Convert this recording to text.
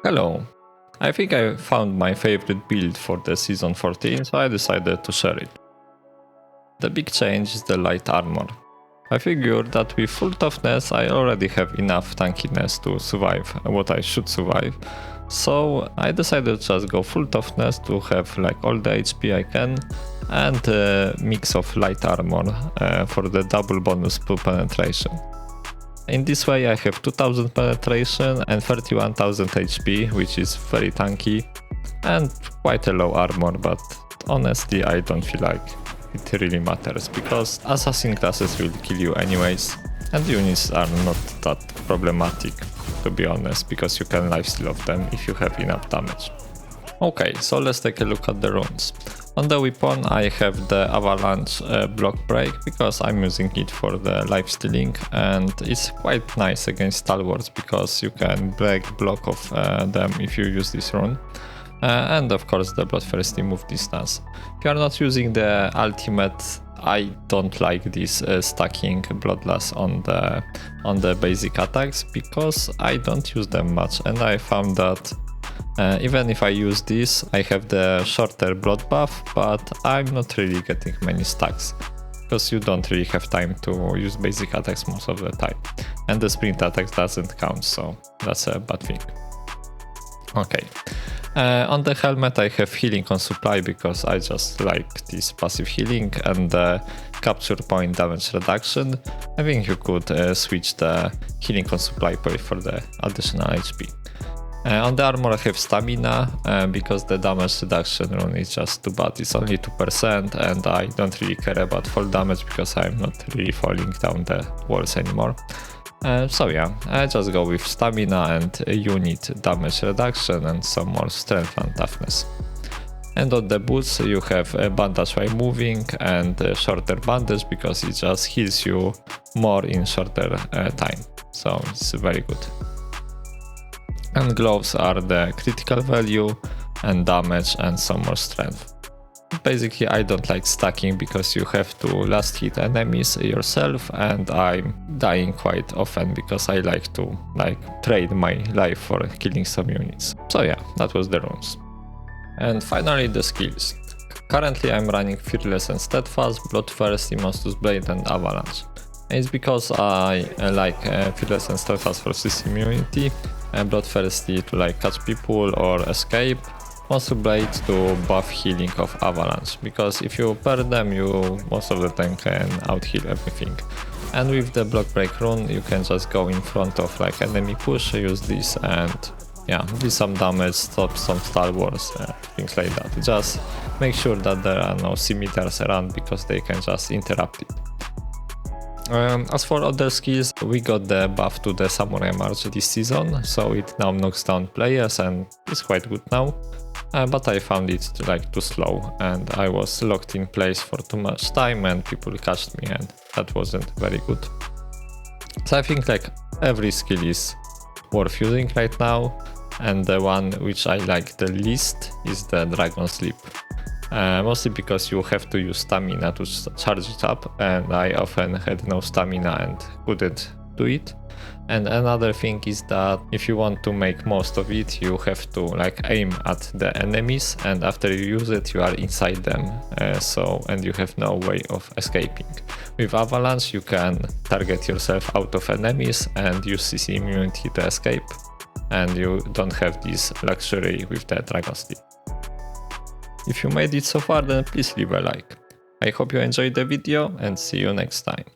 Hello. I think I found my favorite build for the season 14, so I decided to share it. The big change is the light armor. I figured that with full toughness I already have enough tankiness to survive what I should survive, so I decided to just go full toughness to have like all the HP I can and a mix of light armor for the double bonus to penetration. In this way I have 2000 penetration and 31,000 HP, which is very tanky and quite a low armor, but honestly I don't feel like it really matters because assassin classes will kill you anyways and units are not that problematic, to be honest, because you can lifesteal of them if you have enough damage. Okay, so let's take a look at the runes. On the weapon I have the avalanche block break because I'm using it for the lifestealing, and it's quite nice against stalwarts because you can break block of them if you use this rune. And of course the bloodthirsty move distance. If you are not using the ultimate, I don't like this stacking bloodlust on the basic attacks because I don't use them much, and I found that even if I use this I have the shorter blood buff, but I'm not really getting many stacks because you don't really have time to use basic attacks most of the time, and the sprint attacks doesn't count, so that's a bad thing. Okay. On the helmet I have healing on supply because I just like this passive healing and the capture point damage reduction. I think you could switch the healing on supply point for the additional HP. On the armor I have stamina because the damage reduction rune is just too bad, it's only 2% and I don't really care about fall damage because I'm not really falling down the walls anymore. So yeah, I just go with stamina and unit damage reduction and some more strength and toughness. And on the boots you have a bandage while moving and a shorter bandage because it just heals you more in shorter time, so it's very good. And gloves are the critical value and damage and some more strength. Basically I don't like stacking because you have to last hit enemies yourself, and I'm dying quite often because I like to trade my life for killing some units. So yeah, that was the runes. And finally the skills. Currently I'm running Fearless and Steadfast, Bloodthirsty, Monstrous Blade and Avalanche. And it's because I like Fearless and Steadfast for CC immunity, and Bloodthirsty to like catch people or escape, Monstrous Blade to buff healing of Avalanche, because if you pair them you most of the time can out heal everything. And with the block break rune you can just go in front of like enemy push, use this and yeah, do some damage, stop some stalwarts, things like that. Just make sure that there are no scimitars around because they can just interrupt it. As for other skills, we got the buff to the Samurai March this season, so it now knocks down players and it's quite good now. But I found it like too slow and I was locked in place for too much time and people catched me, and that wasn't very good. So I think like every skill is worth using right now, and the one which I like the least is the Dragon Sleep. Mostly because you have to use stamina to charge it up, and I often had no stamina and couldn't do it. And another thing is that if you want to make most of it you have to like aim at the enemies, and after you use it you are inside them, and you have no way of escaping. With Avalanche you can target yourself out of enemies and use CC immunity to escape, and you don't have this luxury with the Dragon Sleep. If you made it so far, then please leave a like. I hope you enjoyed the video and see you next time.